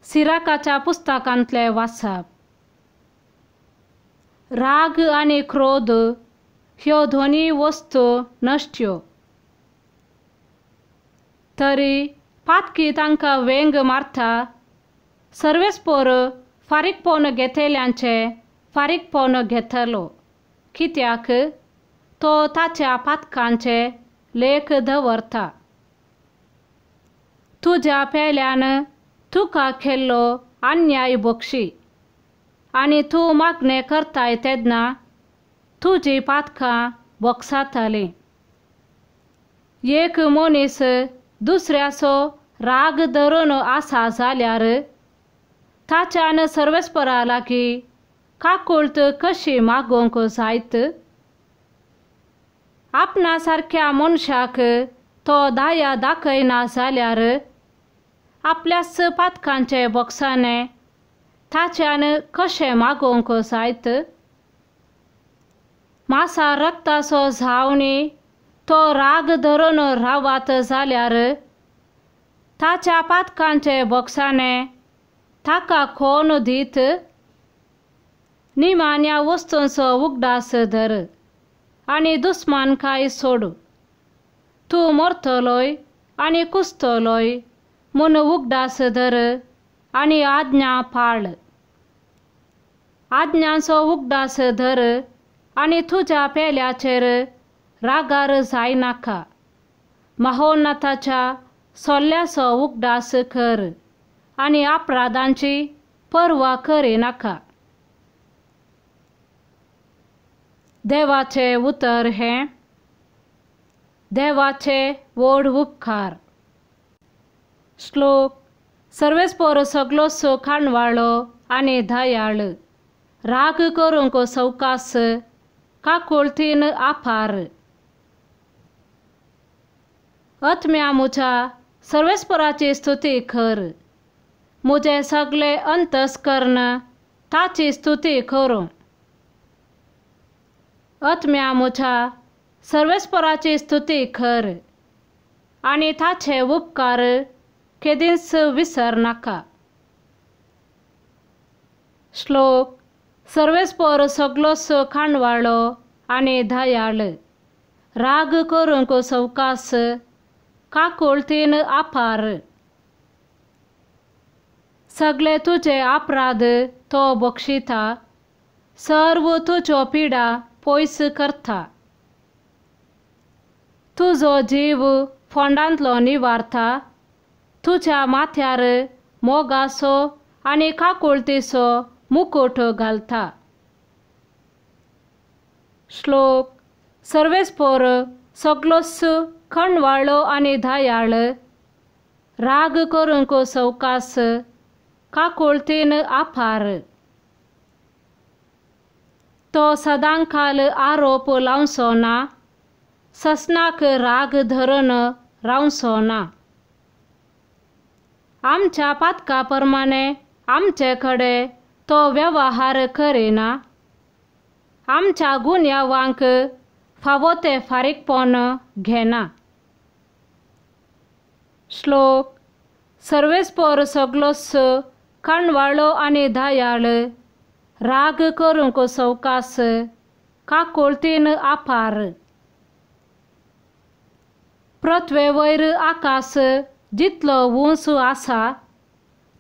सिराकाच्या पुस्तकांतले वाचप. राग आनी क्रोध ह्यो दोनी वस्तू नश्ट्यो. तरी पातकी तांकां वेंग मारता. सर्वेस्पोर फारीकपण घेतल्यांचे फारीकपण घेतलो, कित्याक तो ताच्या पातकांचे लेख दवरता. तुज्या पेल्यान तुका केल्लो अन्याय बक्षी, आनी तूं मागणें करताय तेन्ना तुजी पातकां बोगसातलीं. एक मनीस दुसऱ्याचो राग धरून आसा जाल्यार ताच्यान सर्वेस्परा लागीं काकुळट कशी मागोवंक जायत? आपणा सारक्या मनशाक तो दया दाखयना जाल्यार आपल्याच पातकांचे बोगसाणे ताच्यान कशें मागोवंक जायत? मासा रक्ताचो जावनी तो राग धरून रावात जाल्यार ताच्या पातकांचे बोगसाणे ताका कोण दीत? निमाण्या वस्तूंचो उगडास धर आनी दुस्मानकाय सोड. तूं मरतलोय आनी कुसतलोय म्हूण उगडास धर आनी आज्ञा पाळ. आज्ञांचो उगडास धर आनी तुज्या पेल्याचेर रागार जायनाका. महोन्नताच्या सोल्ल्याचो उगडास कर आनी अपराधांची पर्वा करिनाका. देवाचे उतर हें. देवाचे व्हड उपकार. श्लोक. सर्वेस्पोर सगलोच खाणवाळो आनी दयाळ. राग करूंक सवकास, काकुळटीन आपार. आत्म्या म्हज्या सर्वेस्पराची स्तुती कर. म्हजे सगळे अंतस्करण ताची स्तुती करूं. आत्म्या म्हज्या सर्वेस्पराची स्तुती कर आनी ताचे उपकार केदींच विसर नाका. श्लोक. सर्वेस्पोर सगलोच खाणवाळो आनी दयाळ. राग करूंक सवकास, काकुळटीन आपार. सगळे तुजे अपराध तो बक्षिता. सर्व तुज्यो पिडा पयस करता. तुजो जीव फोंडांतलो निवारता. तुज्या माथ्यार मोगाचो आनी काकुळटीचो मुकुट घालता. श्लोक. सर्वेस्पोर सगलोच खाणवाळो आनी दयाळ. राग करूंक सवकास, काकुळटीन आपार. तो सदांकाल आरोप लावचो ना. ससनाक राग धरून रावचो ना. आमच्या पातका प्रमाणे आमचे कडेन तो वेव्हार करिना. आमच्या गुन्यांवांक फावो ते फारीकपण घेना. श्लोक. सर्वेस्पोर सगलोच खाणवाळो आनी दयाळ. राग करूंक सवकास, काकुळटीन आपार. पृथ्वे वयर आकाश जितलो उंच आसा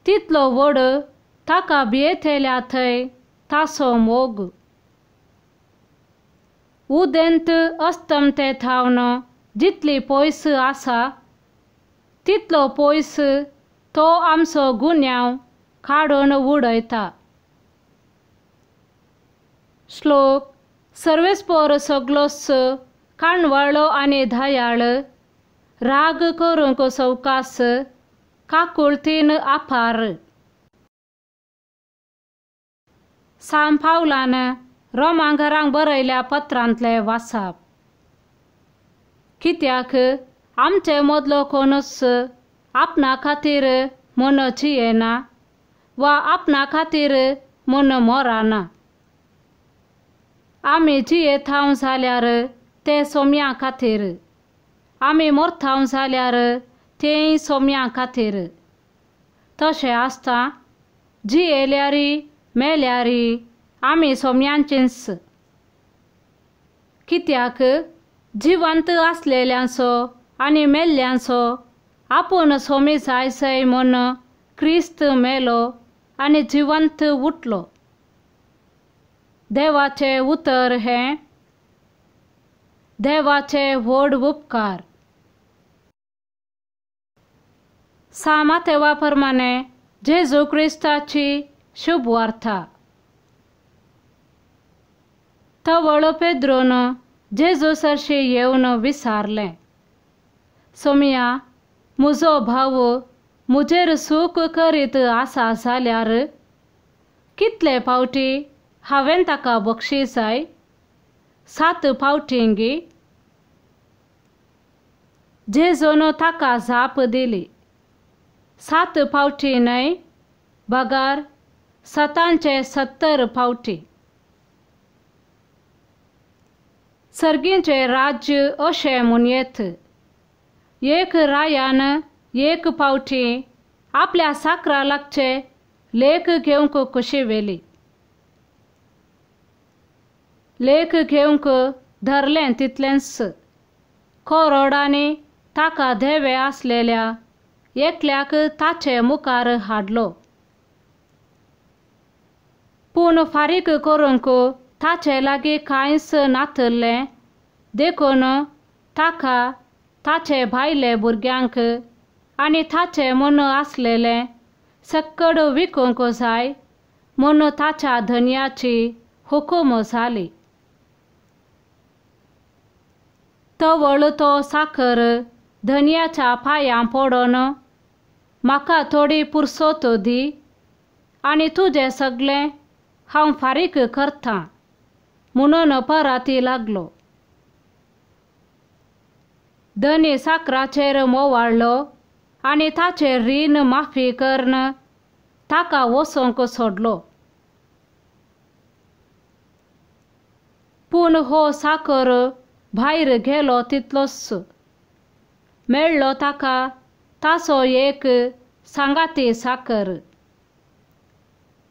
तितलो व्हड ताका भियेतल्या थंय ताचो मोग. उदेंत अस्तमते थावन जितली पयस आसा तितलो पयस तो आमचो गुन्यांव काडून उडयता. श्लोक. सर्वेस्पोर सगलोच खाणवाळो आनी दयाळ. राग करूंक सवकास, काकुळटीन आपार. सांत पावलान रोमांकरांक बरयल्या पत्रांतले वाचप. कित्याक आमचे मदलो कोणूच आपणा खातीर म्हूण जियेना वा आपणा खातीर म्हूण मरना. आमी जियेतांव जाल्यार ते सोम्या खातीर. आमी मरतांव जाल्यार तेय सोम्या खातीर. तशें आसता जियेल्यारी मेल्यारी आमी सोम्यांचींच, कित्याक जिवंत आसलेल्यांचो आनी मेल्ल्यांचो आपूण सोमी जायसय म्हूण क्रिस्त मेलो आनी जिवंत उठलो. देवाचें उतर हें देवाचे व्हड उपकार. सामातेवा प्रमाणे जेजू क्रिस्ताची शुभ वार्ता. तवळ पेद्रोन जेजू सरशी येवन विचारलें, सोम्या, म्हजो भाव म्हजेर सूख करीत आसा जाल्यार कितले फावटी हांवें ताका बक्षिसाय? 7 फावटींगी? जेजून ताका जाप दिली, 7 फावटी न्हय, बगार 70 फावटी. सर्गींचे राज्य अशें म्हणयेत, एक रायान एक फावटी आपल्या साकरा लागचे लेख घेवंक कशी वेली. लेख घेवंक धरलें तितलेंच करोडांनी ताका धेवे आसलेल्या एकल्याक ताचे मुखार हाडलो. पूण फारीक करूंक ताचे लागीं कांयच नातल्लें देखून ताका ताचे भायले भुरग्यांक आनी ताचे मन आसलेलें सक्कड विकूंक जाय म्हूण ताच्या धन्याची हुकूम जाली. तवळ तो साकर धन्याच्या पांयां पडोन, म्हाका थोडी पुरसोत दी आनी तुजें सगळें हांव फारीक करतां म्हणून परती लागलो. धनी साकराचेर मोवाळ्ळो आनी ताचें रीण माफी करन ताका वचोंक सोडलो. पूण हो साकर भायर गेलो तितलोच मेळ्ळो ताका ताचो एक सांगाती साकर.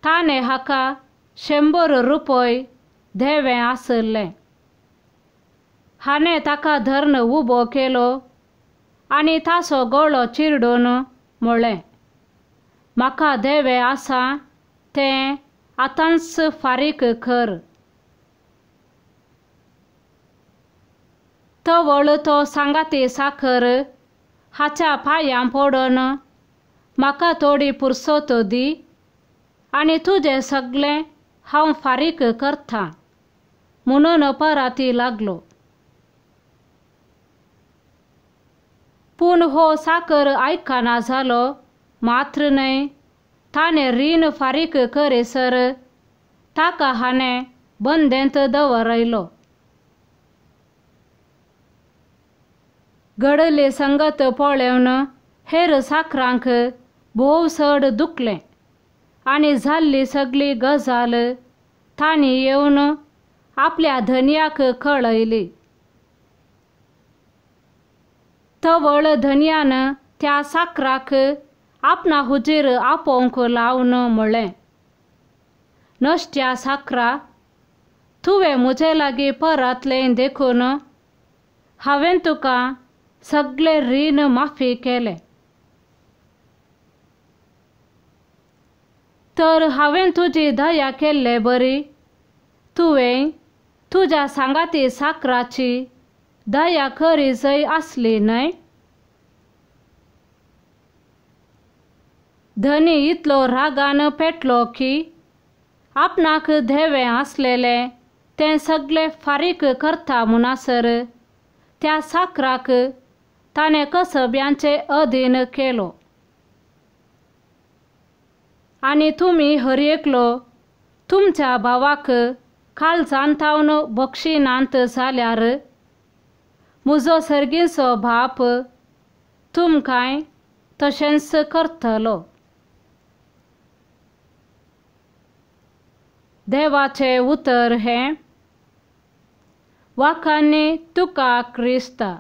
ताणें हाका 100 रुपय धेवें आसलें. हाणें ताका धरून उबो केलो आनी ताचो गळो चिरडून म्हळें, म्हाका धेवें आसा तें आतांच फारीक कर. तवळ तो सांगाती साकर हाच्या पांयां पडोन, म्हाका थोडी पुरसोत दी आनी तुजें सगळें हांव फारीक करतां म्हणून परती लागलो. पूण हो साकर आयकना जालो मात्र न्हय, ताणें रीण फारीक करीसर ताका हाणें बंदेंत दवरयलो. घडली संगत पळोवन हेर साकरांक भोव चड दुखलें आनी जाल्ली सगळी गजाल तांणी येवन आपल्या धन्याक कळयली. तवळ धन्यान त्या साकराक आपणा हुजीर आपोवंक लावन म्हळें, नश्ट्या साकरा, तुवें म्हजे लागीं परतलें देखून हांवें तुका सगळें रीण माफी केलें. तर हांवें तुजी दया केल्ले बरी तुवें तुज्या सांगाती साकराची दया करी जय आसली न्हय. धनी इतलो रागान पेटलो की आपणाक धेवें आसलेलें तें सगळें फारीक करता म्हणसर त्या साकराक ताणें कसब्यांचे अधीन केलो. आनी तुमी हर एकलो तुमच्या भावाक काळजांतावन बक्षिनांत जाल्यार म्हजो सर्गीचो बाप तुमकांय तशेंच करतलो. देवाचें उतर हें, वाखाणी तुका क्रिस्ता.